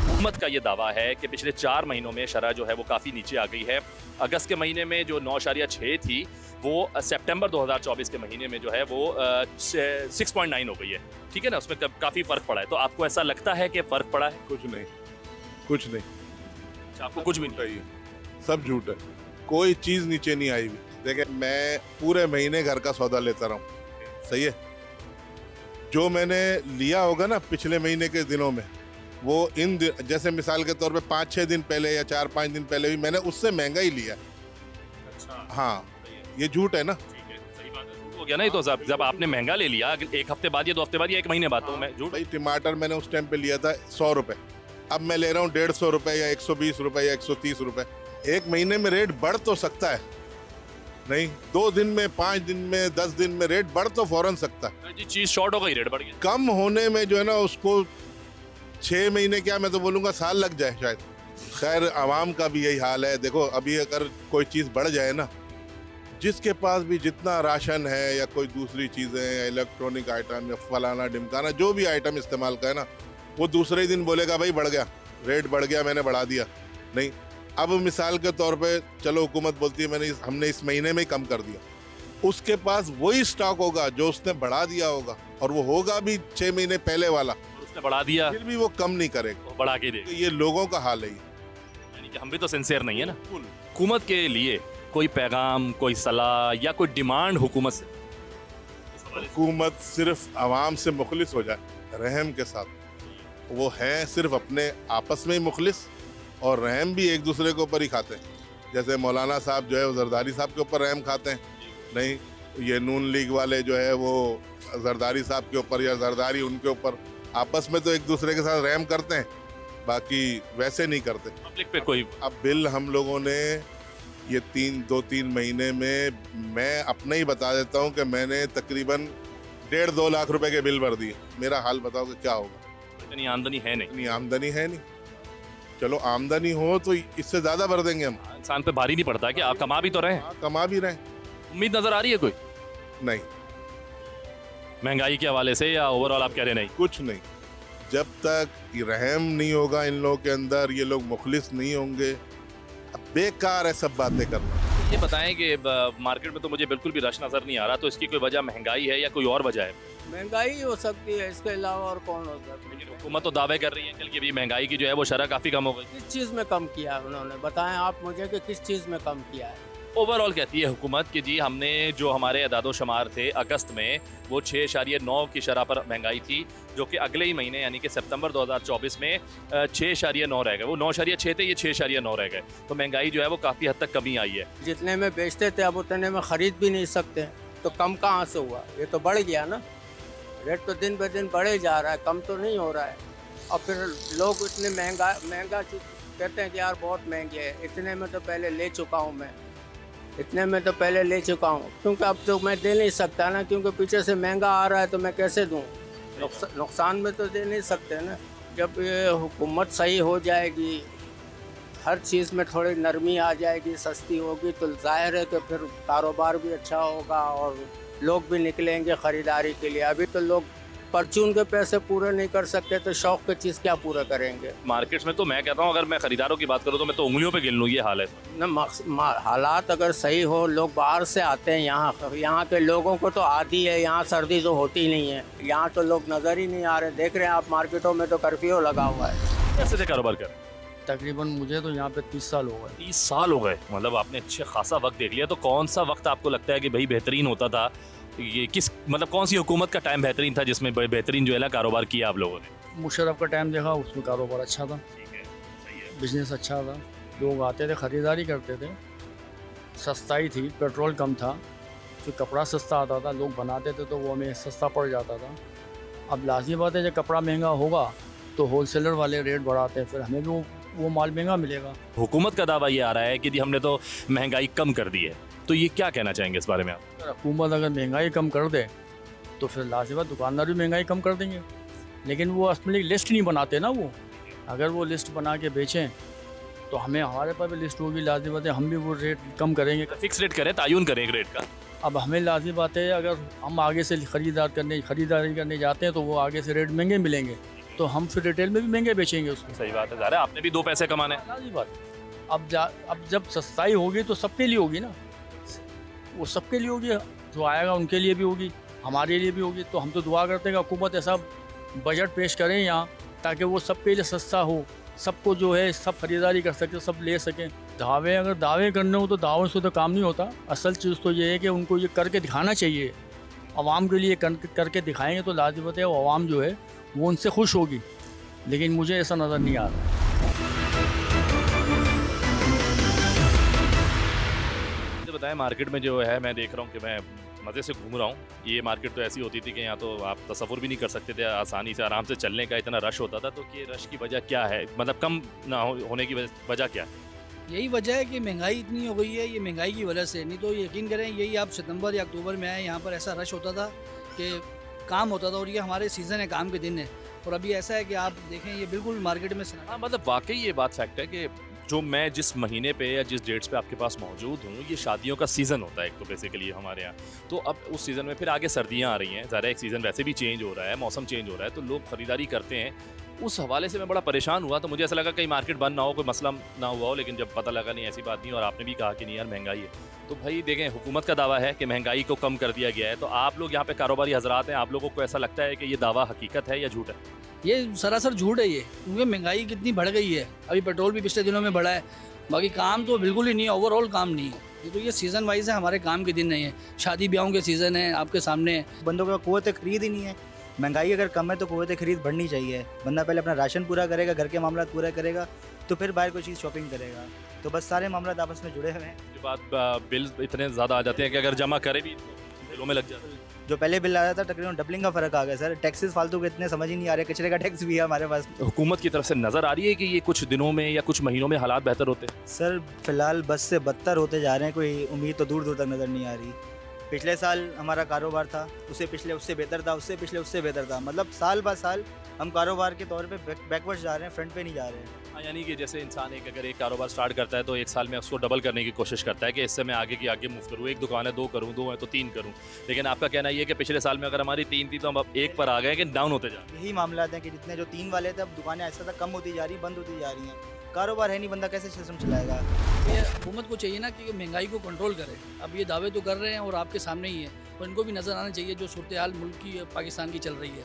हुकूमत का ये दावा है कि पिछले 4 महीनों में शरह जो है वो काफ़ी नीचे आ गई है। अगस्त के महीने में जो 9.6 थी वो सितंबर 2024 के महीने में जो है वो 6.9 हो गई है, ठीक है ना, उसमें काफ़ी फ़र्क पड़ा है। तो आपको ऐसा लगता है कि फ़र्क पड़ा है? कुछ नहीं। आपको कुछ भी नहीं? सब झूठ है, कोई चीज़ नीचे नहीं आई हुई। देखिए, मैं पूरे महीने घर का सौदा लेता रहा हूँ, सही है, जो मैंने लिया होगा ना पिछले महीने के दिनों में, वो जैसे मिसाल के तौर पे 5-6 दिन पहले या 4-5 दिन पहले भी मैंने उससे महंगा ही लिया। अच्छा, हाँ, ये झूठ है ना? ठीक है, सही बात है, हो गया ना। ये तो जब आपने महंगा ले लिया, एक हफ्ते बाद या 2 हफ्ते बाद या 1 महीने बाद, तो मैं झूठ। भाई, टमाटर मैंने उस टाइम पे लिया था 100 रुपये, अब मैं ले रहा हूँ 150 रुपये या 120 रुपये या 130 रुपये। 1 महीने में रेट बढ़ तो सकता है, नहीं 2 दिन में, 5 दिन में, 10 दिन में रेट बढ़ तो फौरन सकता है। जी, चीज़ शॉर्ट हो गई, रेट बढ़ गया। कम होने में जो है ना उसको 6 महीने, क्या मैं तो बोलूँगा साल लग जाए शायद। खैर, आवाम का भी यही हाल है। देखो, अभी अगर कोई चीज़ बढ़ जाए ना, जिसके पास भी जितना राशन है या कोई दूसरी चीज़ें या इलेक्ट्रॉनिक आइटम या फलाना ढिमकाना जो भी आइटम इस्तेमाल का है ना, वो दूसरे ही दिन बोलेगा भाई बढ़ गया, रेट बढ़ गया, मैंने बढ़ा दिया। नहीं, अब मिसाल के तौर पे चलो हुकूमत बोलती है हमने इस महीने में ही कम कर दिया, उसके पास वही स्टॉक होगा जो उसने बढ़ा दिया होगा, और वो होगा भी 6 महीने पहले वाला, उसने बढ़ा दिया, फिर भी वो कम नहीं करेगा, वो बढ़ा के दे। ये लोगों का हाल है, यानी कि हम भी तो सिंसियर नहीं है ना। हुकूमत के लिए कोई पैगाम, कोई सलाह या कोई डिमांड हुकूमत से? हुकूमत सिर्फ आवाम से मुखलिस हो जाए रहम के साथ, वो हैं सिर्फ अपने आपस में ही मुखलिस और रहम भी एक दूसरे के ऊपर ही खाते हैं। जैसे मौलाना साहब जो है वो जरदारी साहब के ऊपर रहम खाते हैं, नहीं ये नून लीग वाले जो है वो जरदारी साहब के ऊपर या जरदारी उनके ऊपर, आपस में तो एक दूसरे के साथ रहम करते हैं, बाकी वैसे नहीं करते पब्लिक पे कोई। अब बिल हम लोगों ने ये 2-3 महीने में, मैं अपना ही बता देता हूँ कि मैंने तकरीबन 1.5-2 लाख रुपए के बिल भर दिए। मेरा हाल बताओ कि क्या होगा। इतनी आमदनी है नहीं। इतनी आमदनी है नहीं, चलो आमदनी हो तो इससे ज्यादा भर देंगे हम। इंसान पे भारी नहीं पड़ता कि आप कमा भी तो रहे हैं। कमा भी रहे। उम्मीद नजर आ रही है कोई? नहीं। महंगाई के हवाले से या ओवरऑल आप कह रहे नहीं? कुछ नहीं, जब तक रहम नहीं होगा इन लोगों के अंदर, ये लोग मुखलिस नहीं होंगे, अब बेकार है सब बातें करना। ये बताएं कि मार्केट में तो मुझे बिल्कुल भी रश नजर नहीं आ रहा, तो इसकी कोई वजह महंगाई है या कोई और वजह है? महंगाई हो सकती है, इसके अलावा और कौन हो सकता है? लेकिन हुकूमत तो दावे कर रही है कल की भी महंगाई की जो है वो शरह काफ़ी कम हो गई। किस चीज़ में कम किया है उन्होंने, बताएं आप मुझे कि किस चीज़ में कम किया है? ओवरऑल कहती है हुकूमत कि जी हमने जो हमारे अदादो शुमार थे अगस्त में वो 6.9 की शरह पर महंगाई थी, जो कि अगले ही महीने यानी कि सितंबर 2024 में 6.9 रह गए। वो 9.6 थे, ये 6.9 रह गए। तो महंगाई जो है वो काफ़ी हद तक कमी आई है। जितने में बेचते थे अब उतने में ख़रीद भी नहीं सकते, तो कम कहाँ से हुआ? ये तो बढ़ गया ना, रेट तो दिन ब दिन बढ़े जा रहा है, कम तो नहीं हो रहा है। और फिर लोग इतने महंगा चीज़ कहते हैं कि यार बहुत महंगी है, इतने में तो पहले ले चुका हूँ मैं, इतने में तो पहले ले चुका हूँ, क्योंकि अब तो मैं दे नहीं सकता ना, क्योंकि पीछे से महंगा आ रहा है तो मैं कैसे दूँ? नुकसान में तो दे नहीं सकते ना। जब ये हुकूमत सही हो जाएगी, हर चीज़ में थोड़ी नरमी आ जाएगी, सस्ती होगी, तो जाहिर है कि फिर कारोबार भी अच्छा होगा और लोग भी निकलेंगे ख़रीदारी के लिए। अभी तो लोग परचून के पैसे पूरे नहीं कर सकते, तो शौक की चीज़ क्या पूरा करेंगे? मार्केट्स में तो मैं कहता हूँ अगर मैं ख़रीदारों की बात करूँ तो मैं तो उंगलियों पे गिन लूँ, ये हाल है ना। हालात अगर सही हो, लोग बाहर से आते हैं यहाँ के लोगों को तो आती है, यहाँ सर्दी तो होती नहीं है, यहाँ तो लोग नज़र ही नहीं आ रहे। देख रहे हैं आप मार्केटों में तो कर्फ्यू लगा हुआ है। कैसे से कारोबार कर? तकरीबन मुझे तो यहाँ पे 30 साल हो गए। 30 साल हो गए, मतलब आपने अच्छे खासा वक्त देख लिया। तो कौन सा वक्त आपको लगता है कि भाई बेहतरीन होता था? ये किस मतलब कौन सी हुकूमत का टाइम बेहतरीन था जिसमें बेहतरीन जो है ना कारोबार किया आप लोगों ने? मुशर्रफ का टाइम देखा, उसमें कारोबार अच्छा था, बिजनेस अच्छा था, लोग आते थे, ख़रीदारी करते थे, सस्ताई थी, पेट्रोल कम था, तो कपड़ा सस्ता आता था, लोग बनाते थे तो वो हमें सस्ता पड़ जाता था। अब लाज़मी बात है जब कपड़ा महंगा होगा तो होलसेलर वाले रेट बढ़ाते हैं, फिर हमें भी वो माल महंगा मिलेगा। हुकूमत का दावा ये आ रहा है कि जी हमने तो महंगाई कम कर दी है, तो ये क्या कहना चाहेंगे इस बारे में आप? हुकूमत अगर महंगाई कम कर दे तो फिर लाज़िम दुकानदार भी महंगाई कम कर देंगे, लेकिन वो अपनी लिस्ट नहीं बनाते ना। वो अगर वो लिस्ट बना के बेचें तो हमें हमारे पास भी लिस्ट होगी, लाज़िम बात है हम भी वो रेट कम करेंगे। फिक्स रेट करें, तायुन करें एक रेट का। अब हमें लाज़िम बात है अगर हम आगे से खरीदारी करने जाते हैं तो वो आगे से रेट महंगे मिलेंगे, तो हम फिर रिटेल में भी महंगे बेचेंगे उसको। सही बात है, ज़ाहिर है आपने भी 2 पैसे कमाने। लाज़िम बात, अब जब सस्ताई होगी तो सबके लिए होगी ना, वो सबके लिए होगी, जो आएगा उनके लिए भी होगी, हमारे लिए भी होगी। तो हम तो दुआ करते हैं कि हुकूमत ऐसा बजट पेश करें यहाँ ताकि वो सबके लिए सस्ता हो, सबको जो है सब खरीदारी कर सके, सब ले सकें। अगर दावे करने हो तो दावों से तो काम नहीं होता। असल चीज़ तो ये है कि उनको ये करके दिखाना चाहिए, आवाम के लिए करके दिखाएंगे तो लाज़िम है वो आवाम जो है वो उनसे खुश होगी, लेकिन मुझे ऐसा नज़र नहीं आ रहा। बताएं मार्केट में जो है मैं देख रहा हूँ कि मैं मज़े से घूम रहा हूँ। ये मार्केट तो ऐसी होती थी कि यहाँ तो आप तसव्वुर भी नहीं कर सकते थे आसानी से आराम से चलने का, इतना रश होता था। तो ये रश की वजह क्या है, मतलब कम ना होने की वजह क्या है? यही वजह है कि महंगाई इतनी हो गई है, ये महंगाई की वजह से। नहीं तो यकीन करें यही आप सितंबर या अक्टूबर में आए, यहाँ पर ऐसा रश होता था कि काम होता था, और ये हमारे सीज़न है, काम के दिन है। और अभी ऐसा है कि आप देखें ये बिल्कुल मार्केट में। हाँ मतलब वाकई ये बात फैक्ट है कि जो मैं जिस महीने पे या जिस डेट्स पे आपके पास मौजूद हूँ, ये शादियों का सीज़न होता है एक तो बेसिकली हमारे यहाँ। तो अब उस सीज़न में फिर आगे सर्दियाँ आ रही हैं, ज़्यादा एक सीज़न वैसे भी चेंज हो रहा है, मौसम चेंज हो रहा है, तो लोग ख़रीदारी करते हैं। उस हवाले से मैं बड़ा परेशान हुआ, तो मुझे ऐसा लगा कहीं मार्केट बंद ना हो, कोई मसला ना हुआ हो, लेकिन जब पता लगा नहीं ऐसी बात नहीं, और आपने भी कहा कि नहीं यार महंगाई है। तो भाई देखें, हुकूमत का दावा है कि महंगाई को कम कर दिया गया है, तो आप लोग यहाँ पे कारोबारी हजरात हैं, आप लोगों को ऐसा लगता है कि ये दावा हकीकत है या झूठ है? ये सरासर झूठ है ये, क्योंकि महंगाई कितनी बढ़ गई है। अभी पेट्रोल भी पिछले दिनों में बढ़ा है, बाकी काम तो बिल्कुल ही नहीं है, ओवरऑल काम नहीं है। ये तो ये सीज़न वाइज है, हमारे काम के दिन नहीं है। शादी ब्याहों के सीज़न है, आपके सामने बंदों का कुव्वत खरीद ही नहीं है। महंगाई अगर कम है तो कुव्वत खरीद बढ़नी चाहिए। बंदा पहले अपना राशन पूरा करेगा, घर के मामला पूरा करेगा, तो फिर बाहर कोई चीज़ शॉपिंग करेगा। तो बस सारे मामला आपस में जुड़े हुए हैं। उसके बाद बिल इतने ज़्यादा आ जाते हैं कि अगर जमा करे भी बिलों में लग जाता है। जो पहले बिल आया था तकरीबन डबलिंग का फ़र्क आ गया सर। टैक्सेस फालतू के इतने समझ ही नहीं आ रहे, कचरे का टैक्स भी है हमारे पास। हुकूमत की तरफ से नज़र आ रही है कि ये कुछ दिनों में या कुछ महीनों में हालात बेहतर होते हैं? सर फिलहाल बस से बदतर होते जा रहे हैं, कोई उम्मीद तो दूर दूर तक नज़र नहीं आ रही। पिछले साल हमारा कारोबार था, उससे पिछले उससे बेहतर था, उससे पिछले उससे बेहतर था। मतलब साल ब साल हम कारोबार के तौर पे बैकवर्ड जा रहे हैं, फ्रंट पे नहीं जा रहे हैं। हाँ, यानी कि जैसे इंसान अगर एक कारोबार स्टार्ट करता है तो एक साल में उसको डबल करने की कोशिश करता है कि इससे मैं आगे की आगे मूव करूँ। एक दुकान है 2 करूँ, 2 है तो 3 करूँ। लेकिन आपका कहना ये है कि पिछले साल में अगर हमारी 3 थी तो हम अब 1 पर आ गए कि डाउन होते जा रहे हैं। यही मामला है कि जितने जो 3 वाले थे अब दुकानें ऐसा तक कम होती जा रही, बंद होती जा रही हैं। कारोबार है नहीं, बंदा कैसे सिस्टम चलाएगा? ये हुकूमत को चाहिए ना कि महंगाई को कंट्रोल करे। अब ये दावे तो कर रहे हैं और आपके सामने ही है, और इनको भी नज़र आना चाहिए जो सूरत हाल मुल्क की पाकिस्तान की चल रही है।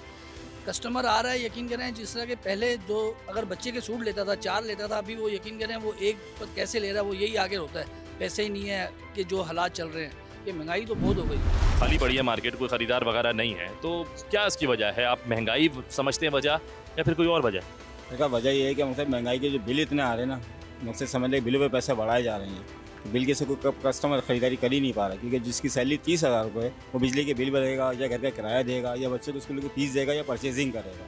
कस्टमर आ रहा है, यकीन करें जिस तरह के पहले जो अगर बच्चे के सूट लेता था 4 लेता था, अभी वो यकीन करें वो 1 पर कैसे ले रहा है, वो यही आगे होता है। पैसे ही नहीं है कि जो हालात चल रहे हैं, ये महंगाई तो बहुत हो गई। खाली पड़ी है मार्केट, कोई ख़रीदार वगैरह नहीं है, तो क्या इसकी वजह है? आप महंगाई समझते हैं वजह या फिर कोई और वजह? इसका वजह ये है कि मतलब महंगाई के जो बिल इतने आ रहे हैं ना, मुझसे समझ लें बिलों पे पैसे बढ़ाए जा रहे हैं। तो बिल के से कोई कस्टमर खरीदारी कर ही नहीं पा रहा, क्योंकि जिसकी सैलरी 30,000 रुपये है वो बिजली के बिल भरेगा या घर का किराया देगा या बच्चों को स्कूल की फीस देगा या परचेजिंग करेगा।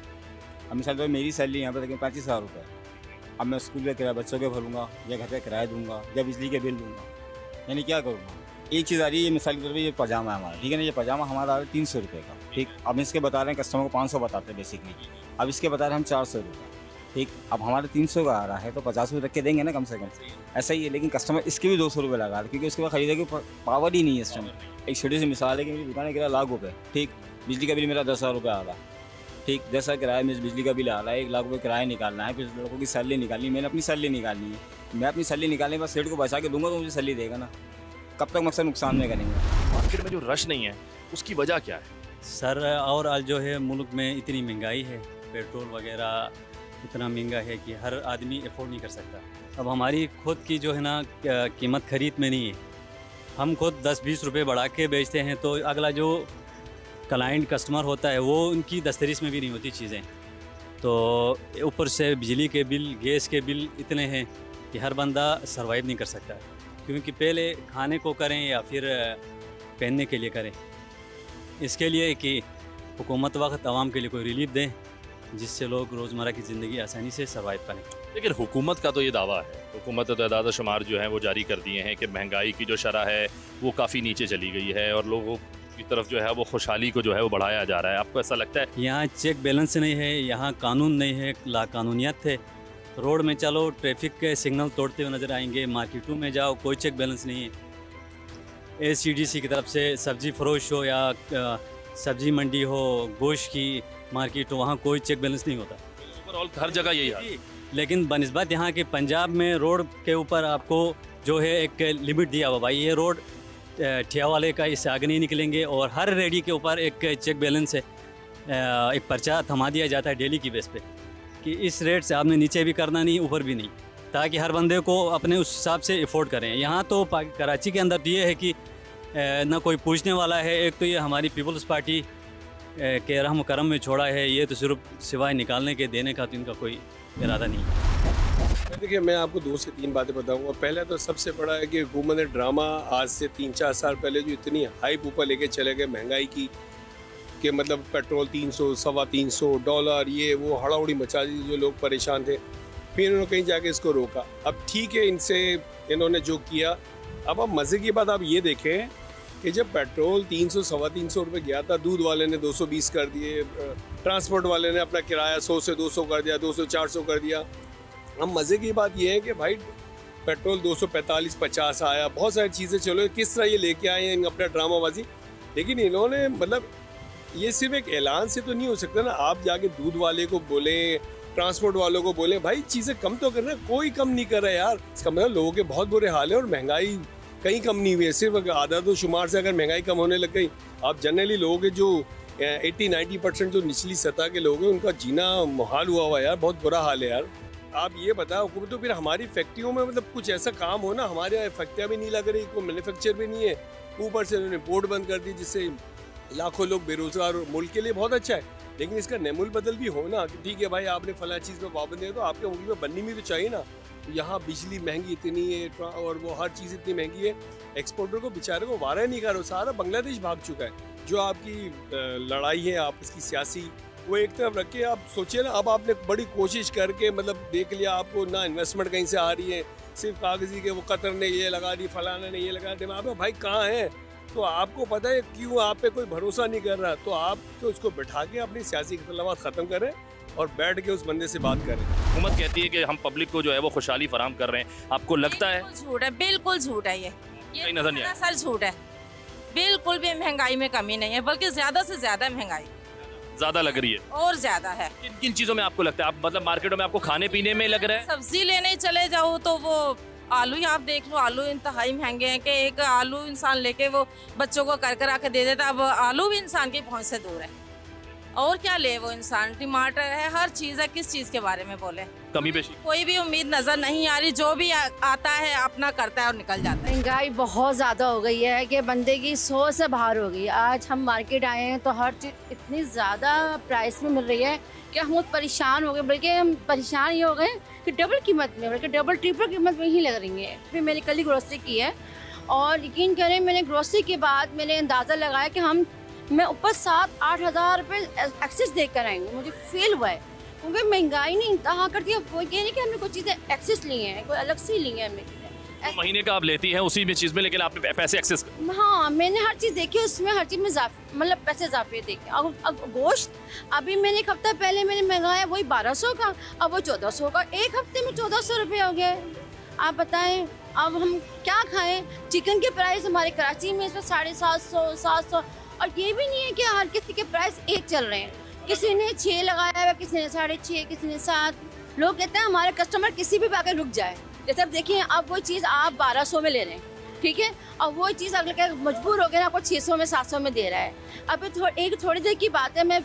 अब मिसाल तो मेरी सैलरी यहाँ पर देखिए 35,000 रुपये है। अब मैं स्कूल का किराया बच्चों के भरूँगा या घर का किराया दूंगा या बिजली के बिल दूंगा, यानी क्या करूँगा? एक चीज़ आ रही है, मिसाल के तौर पर ये पजामा है हमारा, ठीक है ना, ये पजामा हमारा आ रहा है 300 रुपये का, ठीक। अब इसके बता रहे हैं कस्टमर को 500 बताते हैं बेसिकली, अब इसके बता रहे हैं हम 400 रुपये, ठीक। अब हमारे 300 का आ रहा है तो 50 रुपये रख के देंगे ना कम से कम, ऐसा ही है। लेकिन कस्टमर इसके भी 200 रुपये लगा रहा है, क्योंकि उसके बाद खरीदने की पावर ही नहीं है इस टाइम। एक छोटी सी मिसाल है कि मेरी दुकान किराया 1,00,000 रुपये, ठीक। बिजली का बिल मेरा 10,000 रुपये आ रहा है, ठीक। 10,000 किराया में बिजली का बिल आ रहा है, 1,00,000 रुपये किराया निकालना है, फिर लोगों की सैलरी निकालनी है, मैंने अपनी सैलरी निकालनी है। मैं अपनी सैलरी निकालने के बाद सेठ को बचा के दूंगा तो मुझे सैलरी देगा ना, कब तक मकसद नुकसान में करेंगे? मार्केट में जो रश नहीं है उसकी वजह क्या है सर? और आज जो है मुल्क में इतनी महंगाई है, पेट्रोल वगैरह इतना महंगा है कि हर आदमी अफोर्ड नहीं कर सकता। अब हमारी खुद की जो है ना कीमत खरीद में नहीं है, हम खुद 10-20 रुपये बढ़ा के बेचते हैं, तो अगला जो क्लाइंट कस्टमर होता है वो उनकी दस्तरीस में भी नहीं होती चीज़ें। तो ऊपर से बिजली के बिल, गैस के बिल इतने हैं कि हर बंदा सर्वाइव नहीं कर सकता, क्योंकि पहले खाने को करें या फिर पहनने के लिए करें। इसके लिए कि हुकूमत वक्त आवाम के लिए कोई रिलीफ दें जिससे लोग रोज़मर्रा की ज़िंदगी आसानी से सर्वाइव करें। लेकिन हुकूमत का तो ये दावा है, हुकूमत ने तो इदाद शुमार जो है वो जारी कर दिए हैं कि महंगाई की जो शरह है वो काफ़ी नीचे चली गई है और लोगों की तरफ जो है वो खुशहाली को जो है वो बढ़ाया जा रहा है। आपको ऐसा लगता है? यहाँ चेक बैलेंस नहीं है, यहाँ कानून नहीं है, लाकानूनियत है। रोड में चलो ट्रैफिक के सिग्नल तोड़ते हुए नज़र आएंगे, मार्केटों में जाओ कोई चेक बैलेंस नहीं है। ACDC की तरफ से सब्ज़ी फरोश हो या सब्ज़ी मंडी हो, गोश्त की मार्केट हो, वहाँ कोई चेक बैलेंस नहीं होता। ओवरऑल हर जगह यही है। लेकिन बनस्बत यहाँ के पंजाब में रोड के ऊपर आपको जो है एक लिमिट दिया हुआ, भाई ये रोड ठिया वाले का, इससे आगे नहीं निकलेंगे, और हर रेडी के ऊपर एक चेक बैलेंस है, एक पर्चा थमा दिया जाता है डेली की बेस पे कि इस रेट से आपने नीचे भी करना नहीं, ऊपर भी नहीं, ताकि हर बंदे को अपने उस हिसाब से अफोर्ड करें। यहाँ तो कराची के अंदर तो ये है कि ना कोई पूछने वाला है। एक तो ये हमारी पीपल्स पार्टी के रहम करम में छोड़ा है, ये तो सिर्फ सिवाय निकालने के देने का तो इनका कोई इरादा नहीं है। देखिए, मैं आपको 2 से 3 बातें बताऊंगा। पहला तो सबसे बड़ा है कि हुकूमत ने ड्रामा आज से 3-4 साल पहले जो इतनी हाइप ऊपर लेके चले गए महंगाई की, कि मतलब पेट्रोल 300, $325, ये वो हड़ाउड़ी मचा दी, जो लोग परेशान थे। फिर इन्होंने कहीं जाके इसको रोका। अब ठीक है, इनसे इन्होंने जो किया। अब मज़े की बात आप ये देखें कि जब पेट्रोल 300-325 रुपये गया था, दूध वाले ने 220 कर दिए, ट्रांसपोर्ट वाले ने अपना किराया 100 से 200 कर दिया, 200-400 कर दिया। अब मज़े की बात ये है कि भाई पेट्रोल 245-50 आया, बहुत सारी चीज़ें, चलो किस तरह ये लेके आए हैं अपना ड्रामाबाजी। लेकिन इन्होंने मतलब ये सिर्फ एक ऐलान से तो नहीं हो सकता ना। आप जाके दूध वाले को बोलें, ट्रांसपोर्ट वालों को बोलें, भाई चीज़ें कम तो करना, कोई कम नहीं कर रहा है यार। इसका मतलब लोगों के बहुत बुरे हाल है और महंगाई कहीं कम नहीं हुई है। सिर्फ आदत व शुमार से अगर महंगाई कम होने लग गई, आप जनरली लोगों के जो 80-90% जो निचली सतह के लोग हैं उनका जीना मुहाल हुआ हुआ है यार, बहुत बुरा हाल है यार। आप ये बताओ हुकूमत, तो फिर हमारी फैक्ट्रियों में मतलब कुछ ऐसा काम हो ना, हमारे यहाँ फैक्ट्रियाँ भी नहीं लग रही, कोई मैन्युफैक्चर भी नहीं है, ऊपर से उन्होंने बोर्ड बंद कर दी जिससे लाखों लोग बेरोजगार, और मुल्क के लिए बहुत अच्छा है, लेकिन इसका नेमुल बदल भी हो ना कि ठीक है भाई आपने फला चीज़ में पाबंदी है तो आपके मुल्क में बननी भी तो चाहिए ना। तो यहाँ बिजली महंगी इतनी है और वो हर चीज़ इतनी महंगी है, एक्सपोर्टर को बेचारे को वारा नहीं कर रहा, सारा बांग्लादेश भाग चुका है। जो आपकी लड़ाई है आप इसकी सियासी, वो एक तरफ रख के आप सोचिए ना, अब आपने बड़ी कोशिश करके मतलब देख लिया आपको ना इन्वेस्टमेंट कहीं से आ रही है, सिर्फ कागजी के वो कतर ने ये लगा दी, फलाना ने ये लगा दी, आप भाई कहाँ है? तो आपको पता है क्यों आप पे कोई भरोसा नहीं कर रहा, तो आप तो उसको बिठा के अपनी सियासी इख्तिलाफात ख़त्म करें और बैठ के उस बंदे से बात करें। हुकूमत कहती है कि हम पब्लिक को जो है वो खुशहाली फराहम कर रहे हैं, आपको लगता है? झूठ है, बिल्कुल झूठ है, ये नजर नहीं सर झूठ है। बिल्कुल भी महंगाई में कमी नहीं है, बल्कि ज्यादा से ज्यादा महंगाई ज्यादा लग रही है और ज्यादा है। किन किन चीजों में आपको लगता है? आप मतलब मार्केटों में आपको खाने पीने में लग रहा है? सब्जी लेने चले जाओ तो वो आलू ही आप देख लो, आलू इंतहाई महंगे हैं कि एक आलू इंसान लेके वो बच्चों को कर आके दे देता, अब आलू भी इंसान की पहुंच से दूर है। और क्या ले वो इंसान, टमाटर है, हर चीज़ है, किस चीज़ के बारे में बोले? कमी पेशी कोई भी उम्मीद नजर नहीं आ रही, जो भी आता है अपना करता है और निकल जाता है। महंगाई बहुत ज़्यादा हो गई है कि बंदे की सोच से बाहर हो गई। आज हम मार्केट आए हैं तो हर चीज़ इतनी ज़्यादा प्राइस में मिल रही है कि हम बहुत परेशान हो गए, बल्कि हम परेशान ये हो गए कि डबल कीमत में, बल्कि डबल ट्रिपल कीमत में ही लग रही है। फिर मैंने कल ही ग्रोसरी की है और यकीन करें मैंने ग्रोसरी के बाद मैंने अंदाज़ा लगाया कि मैं ऊपर 7-8 हज़ार रुपये एक्सेस दे कर आएंगे, मुझे फील हुआ है, क्योंकि महंगाई ने इंतहा कर दिया। वो ये नहीं कि हमने कोई चीज़ें एक्सेस ली हैं, कोई अलग से ली हैं हमने। तो महीने का आप लेती हैं उसी में चीज़ में, लेकिन आपने पैसे एक्सेस? हाँ, मैंने हर चीज़ देखी, उसमें हर चीज़ में मतलब पैसे इजाफे देखे। अब गोश्त अभी मैंने एक हफ्ता पहले मैंने मंगाया वही 1200 का, अब वो 1400 का, एक हफ्ते में 1400 रुपये हो गए। आप बताएं अब हम क्या खाएं? चिकन के प्राइस हमारे कराची में इसमें 750, 700, और ये भी नहीं है कि हर किसी के प्राइस एक चल रहे हैं। किसी ने 6 लगाया हुआ, किसी ने 6.5, किसी ने 7। लोग कहते हैं हमारे कस्टमर किसी भी आकर रुक जाए। जैसे अब देखिए, अब वो चीज़ आप 1200 में ले रहे हैं, ठीक है, और वो चीज़ अगले के मजबूर हो गया ना, आपको 600 में 700 में दे रहा है। अब एक थोड़ी देर की बात है, मैं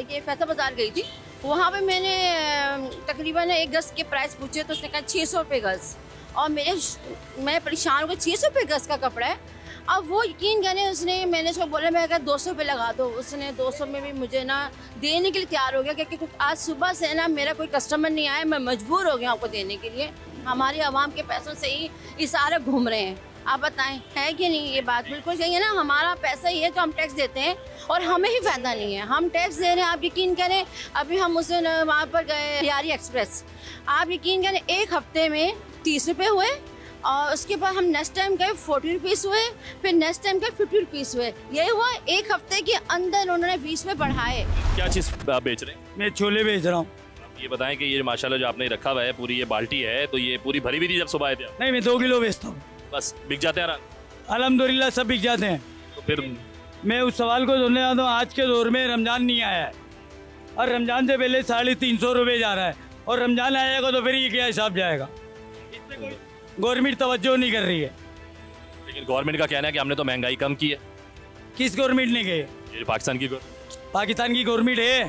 ये फैसल बाज़ार गई थी, वहाँ पे मैंने तकरीबन एक गज़ के प्राइस पूछे तो उसने कहा 600 रुपये गज़, और मैं परेशान हो गई, 600 रुपये गज़ का कपड़ा है। अब वो यकीन करें, मैंने उसको बोला मैं अगर 200 रुपये लगा दो, उसने 200 में भी मुझे ना देने के लिए तैयार हो गया, क्योंकि आज सुबह से ना मेरा कोई कस्टमर नहीं आया, मैं मजबूर हो गया आपको देने के लिए। हमारे आवाम के पैसों से ही ये सारे घूम रहे हैं। आप बताएं है कि नहीं? ये बात बिल्कुल सही है ना, हमारा पैसा ही है जो हम टैक्स देते हैं और हमें ही फ़ायदा नहीं है, हम टैक्स दे रहे हैं। आप यकीन करें, अभी हम उस दिन वहाँ पर गए यारी एक्सप्रेस, आप यकीन करें एक हफ्ते में 30 रुपये हुए, और उसके बाद हम नेक्स्ट टाइम गए 40 रुपीज़ हुए, फिर नेक्स्ट टाइम गए 50 रुपीज़ हुए। ये हुआ एक हफ्ते के अंदर उन्होंने 20 में बढ़ाए। क्या चीज़ आप बेच रहे हैं? मैं छोले बेच रहा हूँ। ये बताएं कि ये माशाल्लाह जो आपने रखा हुआ है, पूरी ये बाल्टी है, तो ये पूरी भरी हुई थी जब सुबह आए थे? नहीं, मैं 2 किलो बेचता हूँ। बस बिक जाते हैं? अल्हम्दुलिल्लाह सब बिक जाते हैं। तो फिर मैं उस सवाल को सुनने आता हूँ, आज के दौर में रमज़ान नहीं आया है और रमज़ान से पहले 350 रुपये जा रहा है, और रमज़ान आएगा तो फिर ये क्या हिसाब जाएगा? गवर्नमेंट तवज्जो नहीं कर रही है। लेकिन गवर्नमेंट का कहना है कि हमने तो महंगाई कम की है। किस गवर्नमेंट ने कही? ये पाकिस्तान की गवर्नमेंट है।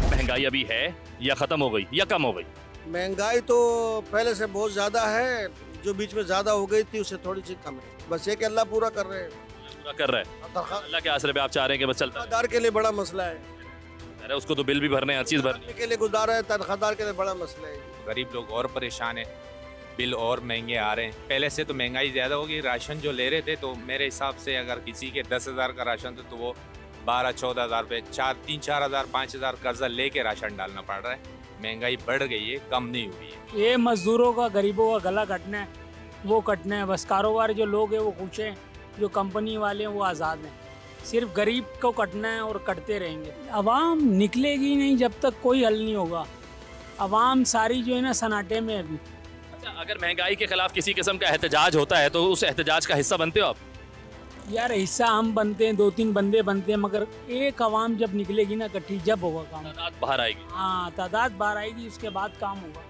महंगाई अभी है या ख़त्म हो गई या कम हो गई? महंगाई तो पहले से बहुत ज़्यादा है, जो बीच में ज़्यादा हो गई थी उससे थोड़ी सी कम है। बस ये कि अल्लाह पूरा कर रहे हैं। पूरा कर रहा है अल्लाह के आसरे पे। आप चाह रहे हैं कि बस चलता है? तनख्वाहदार के लिए बड़ा मसला है। अरे उसको तो बिल भी भरने हैं, हर चीज़ भरने के लिए गुजारा है, तनख्वाहदार के लिए बड़ा मसला है। गरीब लोग और परेशान है, बिल और महंगे आ रहे हैं। पहले से तो महंगाई ज़्यादा होगी। राशन जो ले रहे थे तो मेरे हिसाब से अगर किसी के 10,000 का राशन था तो वो 12-14 हज़ार रुपये, 3-4 हज़ार 5 हज़ार कर्जा लेके राशन डालना पड़ रहा है। महंगाई बढ़ गई है, कम नहीं हुई है। ये मजदूरों का, गरीबों का गला कटना है, वो कटना है। बस कारोबार जो लोग हैं वो खुश हैं, जो कंपनी वाले हैं वो आज़ाद हैं। सिर्फ गरीब को कटना है और कटते रहेंगे। अवाम निकलेगी नहीं जब तक कोई हल नहीं होगा। अवाम सारी जो है ना सन्नाटे में अभी। अगर महंगाई के खिलाफ किसी किस्म का एहतजाज होता है तो उस एहतजाज का हिस्सा बनते हो आप? यार हिस्सा हम बनते हैं, 2-3 बंदे बनते हैं, मगर एक आवाम जब निकलेगी ना इकट्ठी, जब होगा काम। तादाद बाहर आएगी। हाँ, तादाद बाहर आएगी, उसके बाद काम होगा।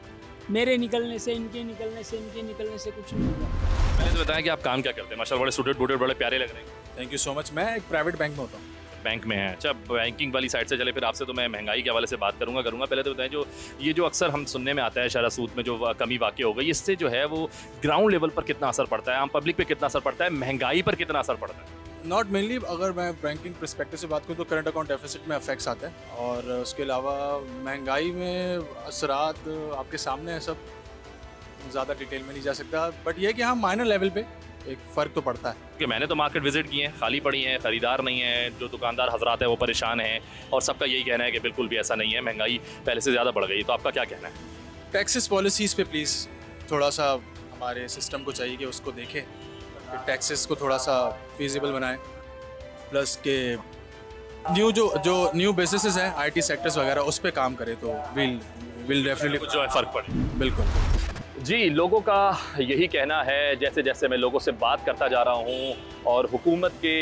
मेरे निकलने से, इनके निकलने से, इनके निकलने से कुछ नहीं होगा। मैंने तो बताया कि आप काम क्या करते हैं। माशाल्लाह बड़े सूटेड बूटेड बड़े प्यारे लग रहे हैं। Thank you so much. मैं एक प्राइवेट बैंक में होता हूँ। बैंक में हैं। अच्छा, बैंकिंग वाली साइड से चले, फिर आपसे तो मैं महंगाई के हवाले से बात करूंगा। पहले तो बताएं, जो ये जो अक्सर हम सुनने में आता है शरह सूद में जो कमी वाक़ई हो गई, इससे जो है वो ग्राउंड लेवल पर कितना असर पड़ता है, आम पब्लिक पे कितना असर पड़ता है, महंगाई पर कितना असर पड़ता है? नॉट मेनली, अगर मैं बैंकिंग परस्पेक्टिव से बात करूँ तो करंट अकाउंट डेफिसिट में अफेक्ट्स आते हैं, और उसके अलावा महंगाई में असरात आपके सामने है, सब ज़्यादा डिटेल में नहीं जा सकता, बट ये कि हाँ माइनर लेवल पे एक फ़र्क तो पड़ता है। कि मैंने तो मार्केट विजिट की है, खाली पड़ी हैं, ख़रीदार नहीं है, जो दुकानदार हजरात हैं वो परेशान हैं, और सबका यही कहना है कि बिल्कुल भी ऐसा नहीं है, महंगाई पहले से ज़्यादा बढ़ गई। तो आपका क्या कहना है? टैक्सेस पॉलिसीज़ पे प्लीज़ थोड़ा सा हमारे सिस्टम को चाहिए कि उसको देखें, टैक्सेस को थोड़ा सा फिजिबल बनाएं, प्लस के न्यू बिजनेसेस हैं, IT सेक्टर्स वगैरह, उस पर काम करें तो विल डेफिनेटली जो है फ़र्क पड़े। बिल्कुल जी, लोगों का यही कहना है, जैसे जैसे मैं लोगों से बात करता जा रहा हूँ, और हुकूमत के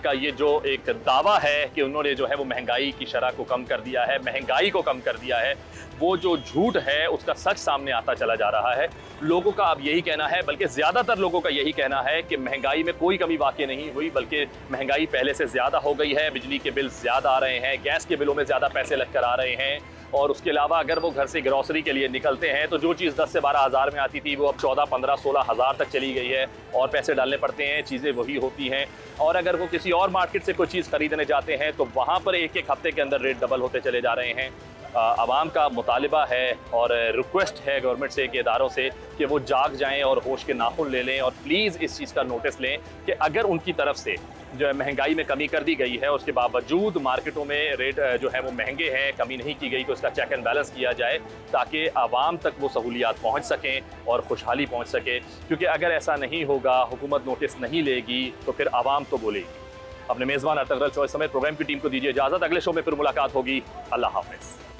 का ये जो एक दावा है कि उन्होंने जो है वो महंगाई की शरह को कम कर दिया है, महंगाई को कम कर दिया है, वो जो झूठ है उसका सच सामने आता चला जा रहा है। लोगों का अब यही कहना है, बल्कि ज़्यादातर लोगों का यही कहना है कि महंगाई में कोई कमी वाक़ई नहीं हुई, बल्कि महंगाई पहले से ज़्यादा हो गई है। बिजली के बिल ज़्यादा आ रहे हैं, गैस के बिलों में ज़्यादा पैसे लग कर आ रहे हैं, और उसके अलावा अगर वो घर से ग्रॉसरी के लिए निकलते हैं तो जो चीज़ 10 से 12 हज़ार में आती थी वो अब 14, 15, 16 हज़ार तक चली गई है, और पैसे डालने पड़ते हैं, चीज़ें वही होती हैं। और अगर वो किसी और मार्केट से कोई चीज़ खरीदने जाते हैं तो वहाँ पर एक हफ्ते के अंदर रेट डबल होते चले जा रहे हैं। आवाम का मुतालिबा है और रिक्वेस्ट है गवर्नमेंट से, के इदारों से, कि वो जाग जाएं और होश के नाखुन ले लें, और प्लीज़ इस चीज़ का नोटिस लें कि अगर उनकी तरफ से जो है महंगाई में कमी कर दी गई है, उसके बावजूद मार्केटों में रेट जो है वो महंगे हैं, कमी नहीं की गई, तो इसका चेक एंड बैलेंस किया जाए ताकि आवाम तक वो सहूलियात पहुँच सकें और खुशहाली पहुँच सके। क्योंकि अगर ऐसा नहीं होगा, हुकूमत नोटिस नहीं लेगी, तो फिर आवाम तो बोलेगी। अपने मेज़बान अर्तगरल चॉइस समेत प्रोग्राम की टीम को दीजिए इजाज़त। अगले शो में फिर मुलाकात होगी। अल्लाह हाफ़िज़।